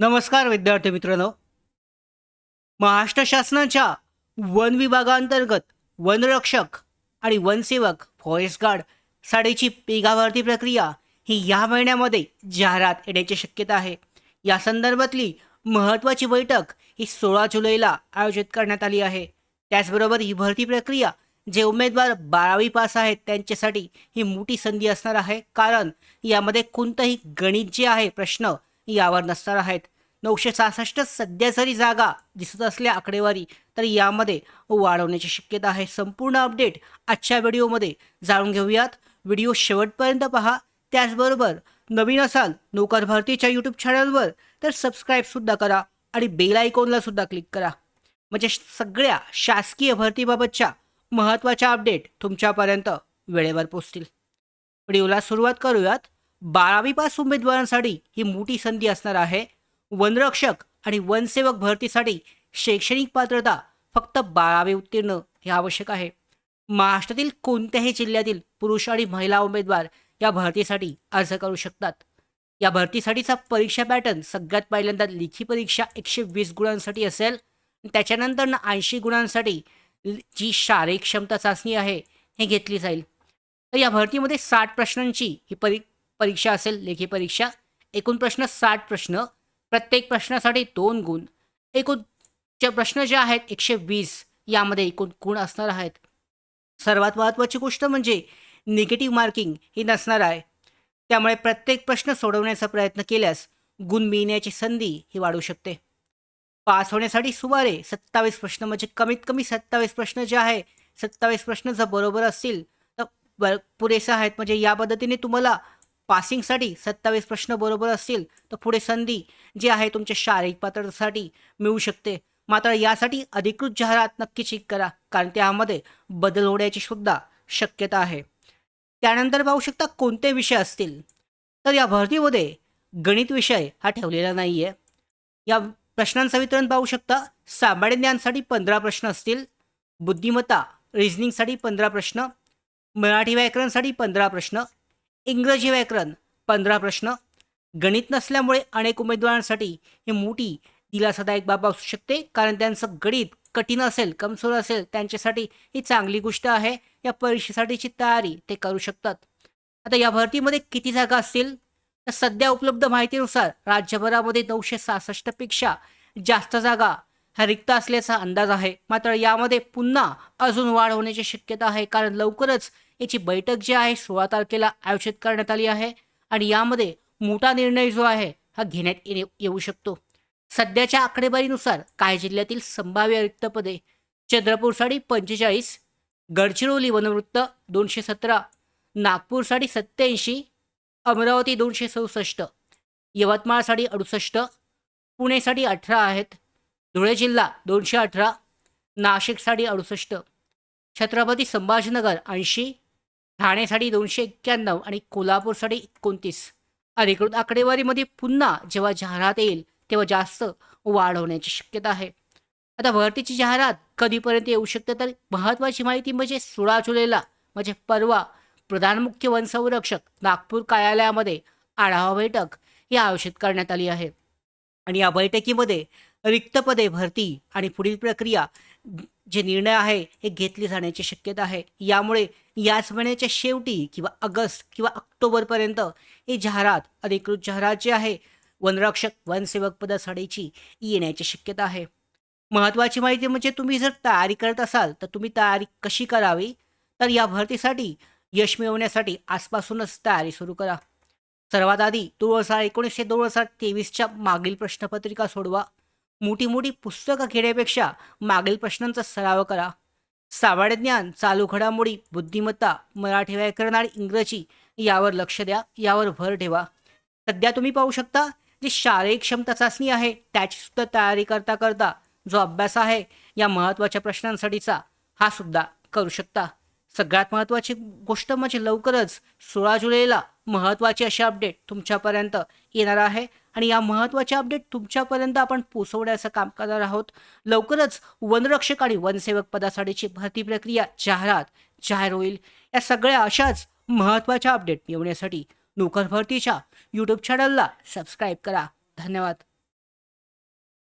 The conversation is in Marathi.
नमस्कार विद्यार्थी मित्रांनो. महाराष्ट्र शासनाच्या वन विभागांतर्गत वनरक्षक आणि वनसेवक फॉरेस्ट गार्ड साडीची पेगा भरती प्रक्रिया ही या महिन्यामध्ये जाहिरात येण्याची शक्यता आहे. या संदर्भातली महत्त्वाची बैठक ही 16 जुलैला आयोजित करण्यात आली आहे. त्याचबरोबर ही भरती प्रक्रिया जे उमेदवार 12वी पास आहेत त्यांच्यासाठी ही मोठी संधी असणार आहे, कारण यामध्ये कोणतंही गणित जे आहे प्रश्न यावर नसणार आहेत. 966 सध्या जरी जागा दिसत असल्या आकडेवारी, तर यामध्ये वाढवण्याची शक्यता आहे. संपूर्ण अपडेट आजच्या व्हिडिओमध्ये जाणून घेऊयात. व्हिडिओ शेवटपर्यंत पहा. त्याचबरोबर नवीन असाल नोकर भरतीच्या यूट्यूब चॅनलवर तर सबस्क्राईबसुद्धा करा आणि बेल आयकॉनला सुद्धा क्लिक करा, म्हणजे सगळ्या शासकीय भरतीबाबतच्या महत्त्वाच्या अपडेट तुमच्यापर्यंत वेळेवर पोहोचतील. व्हिडिओला सुरुवात करूयात. 12वी पास उमेदवारांसाठी ही मोठी संधी असणार आहे. वनरक्षक आणि वनसेवक भरतीसाठी शैक्षणिक पात्रता फक्त 12वी उत्तीर्ण हे आवश्यक आहे. महाराष्ट्रातील कोणत्याही जिल्ह्यातील पुरुष आणि महिला उमेदवार या भरतीसाठी अर्ज करू शकतात. या भरतीसाठीचा परीक्षा पॅटर्न सगळ्यात पहिल्यांदा लेखी परीक्षा 120 गुणांसाठी असेल. त्याच्यानंतर 80 गुणांसाठी जी शारीरिक क्षमता चाचणी आहे हे घेतली जाईल. तर या भरतीमध्ये 60 प्रश्नांची ही परीक्षा असेल, लेखी परीक्षा. एकूण प्रश्न 60 प्रश्न, प्रत्येक प्रश्नासाठी 2 गुण. एकूण प्रश्न जे आहेत 120, यामध्ये एकूण गुण असणार आहेत. सर्वात महत्त्वाची गोष्ट म्हणजे निगेटिव्ह मार्किंग ही नसणार आहे. त्यामुळे प्रत्येक प्रश्न सोडवण्याचा प्रयत्न केल्यास गुण मिळण्याची संधी ही वाढू शकते. पास होण्यासाठी सुमारे 27 प्रश्न, म्हणजे कमीत कमी 27 प्रश्न जे आहे, 27 प्रश्न जर बरोबर असतील तर पुरेसे आहेत. म्हणजे या पद्धतीने तुम्हाला पासिंगसाठी 27 प्रश्न बरोबर असतील तर पुढे संधी जी आहे तुमच्या शारीरिक पात्रतेसाठी मिळू शकते. मात्र यासाठी अधिकृत जाहिरात नक्की चेक करा, कारण त्यामध्ये बदल होण्याची सुद्धा शक्यता आहे. त्यानंतर पाहू शकता कोणते विषय असतील. तर या भरतीमध्ये गणित विषय हा ठेवलेला नाही आहे. या प्रश्नांचं वितरण पाहू शकता. सामान्य ज्ञानसाठी 15 प्रश्न असतील, बुद्धिमत्ता रिझनिंगसाठी 15 प्रश्न, मराठी व्याकरणसाठी 15 प्रश्न, इंग्रजी व्याकरण 15 प्रश्न. गणित नसल्यामुळे अनेक उमेदवारांसाठी ही मोठी दिलासादायक बाब असू शकते, कारण त्यांचं गणित कठीण असेल, कमजोर असेल, त्यांच्यासाठी ही चांगली गोष्ट आहे. या परीक्षेसाठीची तयारी ते करू शकतात. आता या भरतीमध्ये किती जागा असतील, तर सध्या उपलब्ध माहितीनुसार राज्यभरामध्ये 966 पेक्षा जास्त जागा ह्या रिक्त असल्याचा अंदाज आहे. मात्र यामध्ये पुन्हा अजून वाढ होण्याची शक्यता आहे, कारण लवकरच याची बैठक जी आहे 16 तारखेला आयोजित करण्यात आली आहे आणि यामध्ये मोठा निर्णय जो आहे हा घेण्यात येऊ शकतो. सध्याच्या आकडेवारीनुसार काही जिल्ह्यातील संभाव्य रिक्त पदे: चंद्रपूरसाठी 45, गडचिरोली वनवृत्त 217, नागपूरसाठी 87, अमरावती 267, यवतमाळसाठी 68, पुणेसाठी 18 आहेत, धुळे जिल्हा 218, नाशिकसाठी 68, छत्रपती संभाजीनगर 80, ठाणेसाठी 291 आणि कोल्हापूरसाठी 29. अधिकृत आकडेवारीमध्ये पुन्हा जेव्हा जाहिरात येईल तेव्हा जास्त वाढ होण्याची शक्यता आहे. आता भरतीची जाहिरात कधीपर्यंत येऊ शकते, तर महत्त्वाची माहिती म्हणजे 16 जुलैला, म्हणजे परवा, प्रधान मुख्य वनसंरक्षक नागपूर कार्यालयामध्ये आढावा बैठक ही आयोजित करण्यात आली आहे. आणि या बैठकीमध्ये रिक्त पदे भरती आणि पुढील प्रक्रिया जे निर्णय आहे हे घेतले जाण्याची शक्यता आहे. यामुळे याच महिन्याच्या शेवटी किंवा ऑगस्ट किंवा ऑक्टोबरपर्यंत ही जाहिरात, अधिकृत जाहिरात जी आहे वनरक्षक वनसेवक पदासाठीची येण्याची शक्यता आहे. महत्त्वाची माहिती म्हणजे तुम्ही जर तयारी करत असाल तर तुम्ही तयारी कशी करावी, तर या भरतीसाठी यश मिळवण्यासाठी आजपासूनच तयारी सुरू करा. सर्वात आधी 2019 ते 2023च्या मागील प्रश्नपत्रिका सोडवा. मोठी मोठी पुस्तकं घेण्यापेक्षा मागील प्रश्नांचा सराव करा. सामान्य ज्ञान, चालू घडामोडी, बुद्धिमत्ता, मराठी व्याकरण आणि इंग्रजी यावर लक्ष द्या, यावर भर ठेवा. सध्या तुम्ही पाहू शकता जी शारीरिक क्षमता चाचणी आहे त्याची सुद्धा तयारी करता करता जो अभ्यास आहे या महत्त्वाच्या प्रश्नांसाठीचा हा सुद्धा करू शकता. सगळ्यात महत्त्वाची गोष्ट म्हणजे लवकरच 16 जुलैला महत्त्वाची अशी अपडेट तुमच्यापर्यंत येणार आहे आणि या महत्त्वाच्या अपडेट तुमच्यापर्यंत आपण पोहोचवण्याचं काम करणार आहोत. लवकरच वनरक्षक आणि वनसेवक पदासाठीची भरती प्रक्रिया जाहीर होईल. या सगळ्या अशाच महत्त्वाच्या अपडेट मिळवण्यासाठी नोकर भरतीच्या यूट्यूब चॅनलला सबस्क्राईब करा. धन्यवाद.